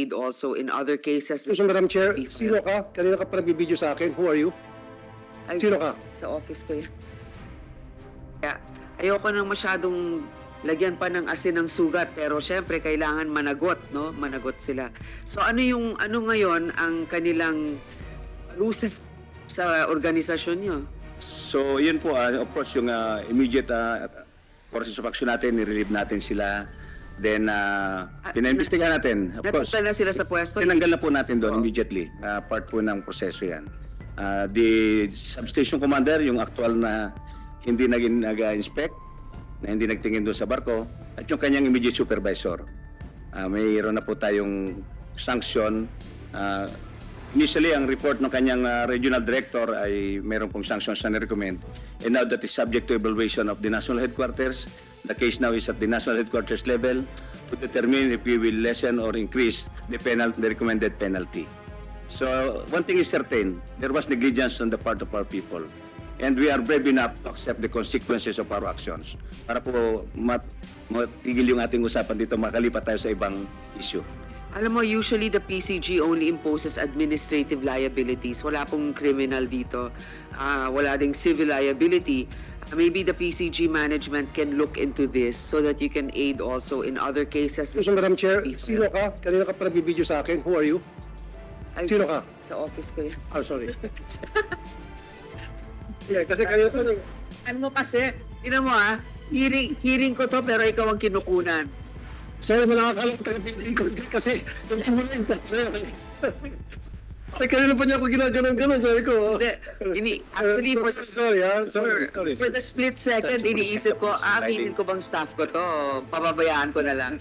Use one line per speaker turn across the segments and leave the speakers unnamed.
aid also in other cases.
So, Madam Chair, sino ka? Kanina ka pa nagbibideo sa akin. Who are you?
Ay,
Sino ka?
Sa office ko yan. Kaya, ayoko nang masyadong lagyan pa ng asin ng sugat, pero syempre kailangan managot, no? Managot sila. So ano ngayon ang kanilang rules sa organisasyon nyo?
So yun po, of course, yung immediate process of action natin, nirelieve natin sila. Then, pinaimbestigahan natin, of course.
Natanggal na sila sa pwesto?
Tinanggal na po natin doon immediately. Part po ng proseso yan. The substation commander, yung actual na hindi nag-inspect, na hindi nagtingin doon sa barko, at yung kanyang immediate supervisor. Mayroon na po tayong sanction. Initially, ang report ng kanyang regional director ay mayroon pong sanctions na recommend. And now that is subject to evaluation of the national headquarters. The case now is at the national headquarters level to determine if we will lessen or increase the recommended penalty. So, one thing is certain, there was negligence on the part of our people. And we are brave enough to accept the consequences of our actions. Para po matigil yung ating usapan dito, makalipat tayo sa ibang issue.
Alam mo, usually the PCG only imposes administrative liabilities. Wala pong criminal dito. Wala ding civil liability. Maybe the PCG management can look into this so that you can aid also in other cases.
So, Madam Chair, sino ka? Kanina ka pa nagbibideo sa akin. Who are you?
Ay,
Sino ka?
Sa office ko yan.
Oh, sorry. Yeah, kasi kanina pa
Ano mo kasi, tinan mo hearing ko to pero ikaw ang kinukunan.
sorry, nakakalang taga-piling ko kasi yung kumulay pa. Ay, kanina pa niya ako ginaganon-ganon, sabi ko.
Actually,
sorry.
for the split second, iniisip ko, aminin ko bang staff ko to? Pababayaan ko na lang.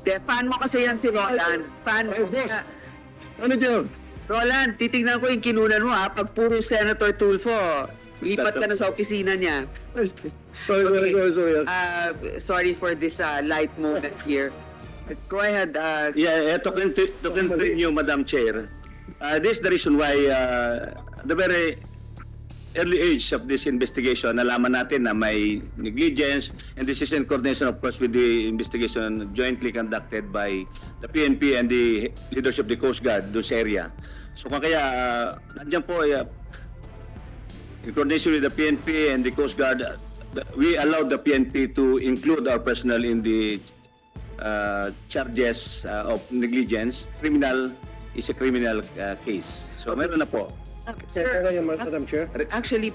Fan mo kasi yan si Roland. Fan mo.
Boss. Ano dyan?
Roland, titignan ko yung kinunan mo Pag puro Senator Tulfo, lipat ka na sa opisina niya.
Sorry.
Sorry for this light moment here. Go ahead.
To continue, Madam Chair, this is the reason why the very early age of this investigation, nalaman natin na may negligence, and this is in coordination, of course, with the investigation jointly conducted by the PNP and the leadership of the Coast Guard doon sa area. So kaya nandiyan po, in coordination with the PNP and the Coast Guard, we allowed the PNP to include our personnel in the charges of negligence. Criminal is a criminal case. So meron na po.
Sir,
Madam Chair.
actually,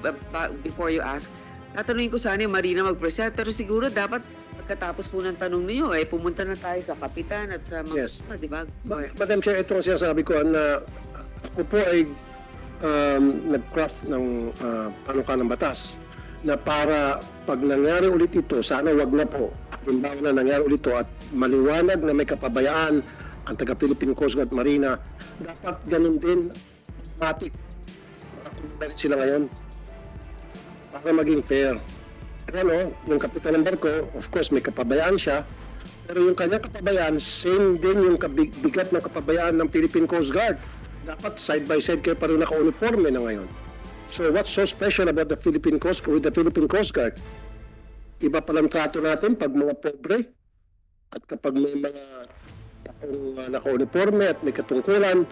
before you ask, tatanungin ko sana yung Marina mag-present, pero siguro dapat pagkatapos po ng tanong niyo, pumunta na tayo sa kapitan at sa mga,
Yes.
di ba?
Madam Chair, ito ang sinasabi ko na ako po ay nag-craft ng panukalang batas na para pag nangyari ulit ito, sana wag na po. Halimbawa na nangyari ulit ito at maliwanag na may kapabayaan ang taga-Philippine Coast Guard Marina, dapat ganun din matik. Makakulit sila ngayon para maging fair. Ano, yung kapitan ng barko, of course, may kapabayaan siya, pero yung kanyang kapabayaan, same din yung bigat ng kapabayaan ng Philippine Coast Guard. Dapat side by side kayo pa rin naka-uniforme na ngayon. So what's so special about the Philippine Coast with the Philippine Coast Guard? Iba palang trato natin pag mga pobre at kapag may mga naka-uniforme at may katungkulan,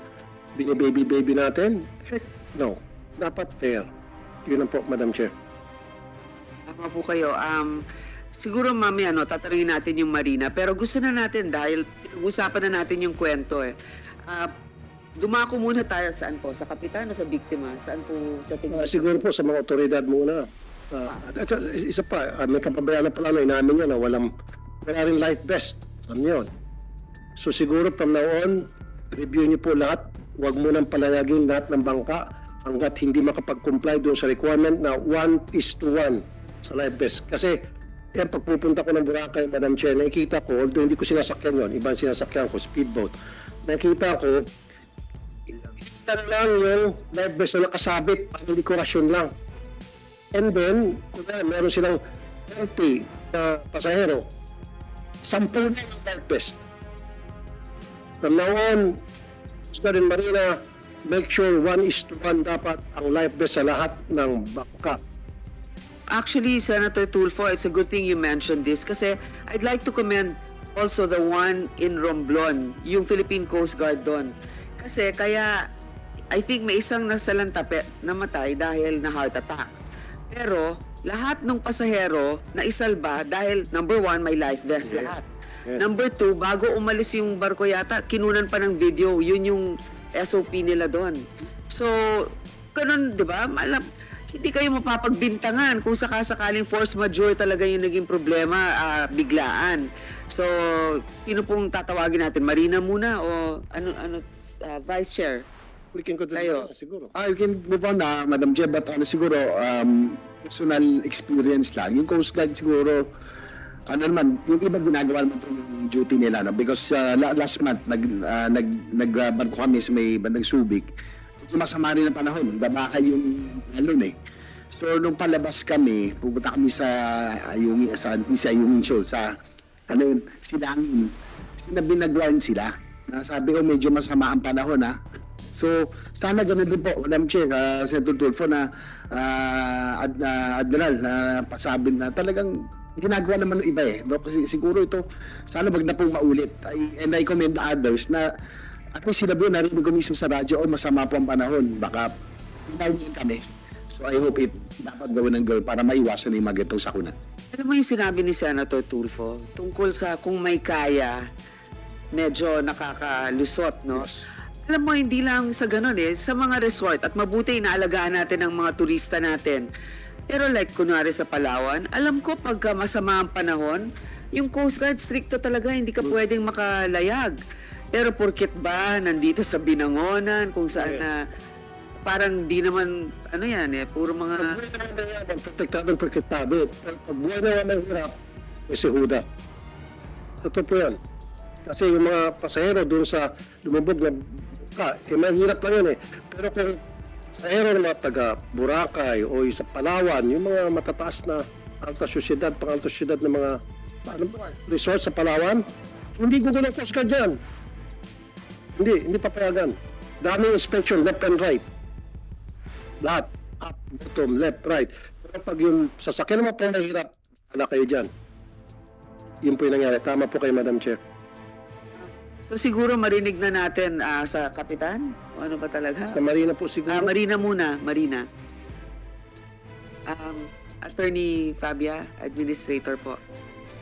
bini-baby natin. Heck, no. Dapat fair. Yun ang po, Madam Chair.
Tama po kayo. Siguro mamaya, tatanungin natin yung Marina, pero gusto na natin dahil pinag-usapan na natin yung kwento dumako muna tayo saan po? Sa kapitan o sa biktima? Saan po sa tingin?
Siguro po sa mga otoridad muna. At isa pa, may kapabayaan na pala na inamin niya na wala rin life vest. Alam niyo yun. So siguro from now on, review niyo po lahat. Huwag mo nang palayagin lahat ng bangka hanggat hindi makapag-comply doon sa requirement na 1:1 sa life vest. Kasi pag pupunta ko ng Boracay, Madam Chair, nakikita ko, although hindi ko sinasakyan yun, ibang sinasakyan ko, speedboat, nakikita ko, lang yung life vest na nakasabit, ang dekorasyon lang. And then, kung meron silang 30 na pasahero, 10 na yung life vest. From now on, Coast Guard Marina, make sure 1:1 dapat ang life vest sa lahat ng bangka.
Actually, Senator Tulfo, it's a good thing you mentioned this kasi I'd like to commend also the one in Romblon, yung Philippine Coast Guard doon. Kasi kaya, I think may isang nasalanta namatay dahil na heart attack. Pero lahat ng pasahero na isalba dahil number one, may life vest lahat.
Yes.
Number two, bago umalis yung barko yata, kinunan pa ng video. Yun yung SOP nila doon. So, ganun, di ba? Hindi kayo mapapagbintangan kung sakasakaling force majeure talaga yung naging problema, biglaan. So, sino pong tatawagin natin? Marina muna o Vice Chair?
We can
Kayo.
continue siguro.
You can move on na, Madam Chair, but siguro, personal experience lang. Yung Coast Guard siguro, naman, yung iba ginagawa naman yung duty nila, no? Because last month, nagbarko kami sa may bandang Subic. Masama rin ang panahon, babaka yung alon eh. So, nung palabas kami, pupunta kami sa Ayungin Shoal, sa, Silangin. Binag-warn sila. Sabi ko, medyo masama ang panahon, ha? So, sana ganun din po, Madam Chair, Senator Tulfo na Admiral, na pasabing na talagang ginagawa naman ng iba eh. No? Kasi siguro ito, sana wag na pong maulit. And I commend others na at least sila po narinig ko mismo sa radyo, masama po ang panahon, baka pinarniin kami. So I hope dapat gawin ng gawin para maiwasan na yung mga ganitong sakuna.
Alam mo yung sinabi ni Senator Tulfo tungkol sa kung may kaya, medyo nakakalusot, no? Alam mo, hindi lang sa ganun sa mga resort at mabuti inaalagaan natin ang mga turista natin. Pero like kunwari sa Palawan, alam ko pagka masama ang panahon, yung Coast Guard stricto talaga, hindi ka pwedeng makalayag. Pero porket ba nandito sa Binangonan, kung saan na parang di naman, puro mga...
Protektado. Pag buhay na mahirap, kasi huda. Totoo po yan. Kasi yung mga pasahero doon sa lumubog na mahirap lang yun eh. Pero kung pasahero ng mga taga Boracay o sa Palawan, yung mga matataas na alta syudad, pang-alta syudad ng mga resort sa Palawan, hindi gugulo ang Coast Guard dyan. Hindi papayagan. Daming inspection, left and right. Lahat. Up, bottom, left, right. Pero pag yung sasakyan naman po mahirap, wala kayo dyan. Yun po yung nangyari. Tama po kayo, Madam Chair.
So siguro marinig na natin sa Kapitan? O ano ba talaga?
Sa Marina po siguro.
Marina muna, Marina. Attorney Fabia, Administrator po.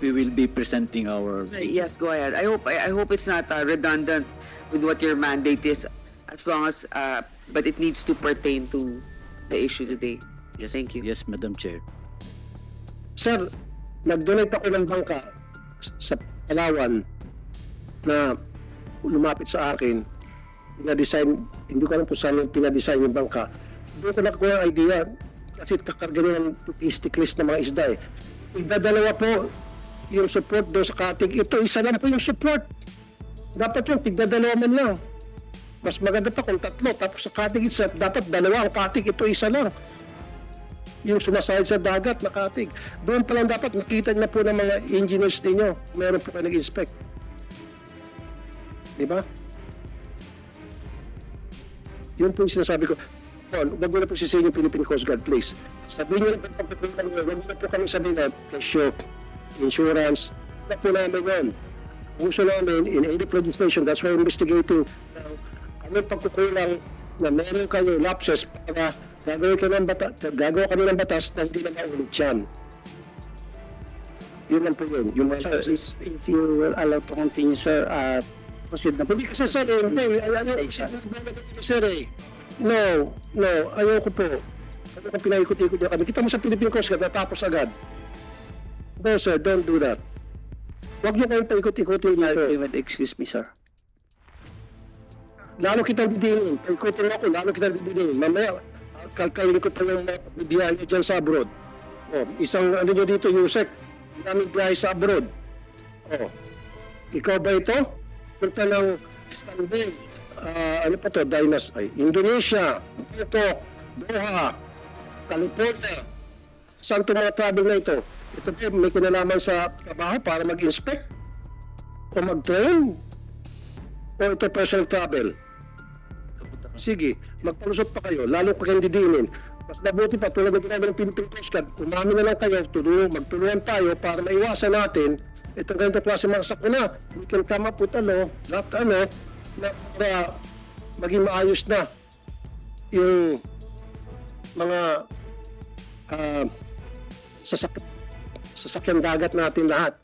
We will be presenting our...
Yes, go ahead. I hope it's not redundant with what your mandate is, as long as, but it needs to pertain to the issue today.
Yes,
Thank you.
Yes, Madam Chair.
Sir, nag-donate ako ng bangka sa Palawan na lumapit sa akin. Pinadesign, hindi ko alam kung saan yung pinadesign yung bangka. Doon ko nakuha ang idea kasi kakarga nyo ng stick list ng mga isda eh. Tigdadalawa po yung support doon sa katig. Ito, isa lang po yung support. Dapat yung tigdadalawa man lang. Mas maganda pa kung tatlo. Tapos sa katig isa, dapat dalawa ang katig. Ito, isa lang. Yung sumasahid sa dagat na katig. Doon pa lang dapat makita na po ng mga engineers ninyo. Meron po kayo nag-inspect. Diba? Yun po yung sinasabi ko. Wag mo na po sisihin yung Philippine Coast Guard, please. Sabihin nyo na po pagpapagpapag nyo. Wag mo na po kami sabihin na presyo, insurance. Wag po namin yun. Gusto namin, in aid of legislation, that's why we're investigating. Kami pagkukulang na meron kayo lapses para gagawa kami ng batas na hindi na maulit yan. Yun lang po yun. Yung mga
If you will allow to continue, sir, proceed na po.
hindi kasi sir, sir, no, ayoko po. Ano kung pinaikot-ikot niya kami? Kita mo sa Philippine Coast Guard, natapos agad. No sir, don't do that. Huwag niyo kayong paikot-ikotin dito.
You would excuse me, sir.
Lalo kitang didinin. Paikotin ako, lalo kitang didinin. Mamaya, kalkayin ko pa yung biyahe niyo dyan sa abroad. Isang ano niyo dito, Yusek, daming biyahe sa abroad. Ikaw ba ito? Punta ng Istanbul, ano pa to, Indonesia, Bangkok, Doha, California. Saan itong mga travel na ito? Ito po, may kinalaman sa trabaho para mag-inspect o mag-train o ito personal travel. Sige, magpalusot pa kayo, lalo pa kayong didinin. Mas mabuti pa, tulad ng ginagawa ng Philippine Coast Guard, umamin na lang kayo, magtulungan tayo para maiwasan natin itong ganitong klase mga sakuna. We can come up with draft na para maging maayos na yung mga sasakyan dagat natin lahat.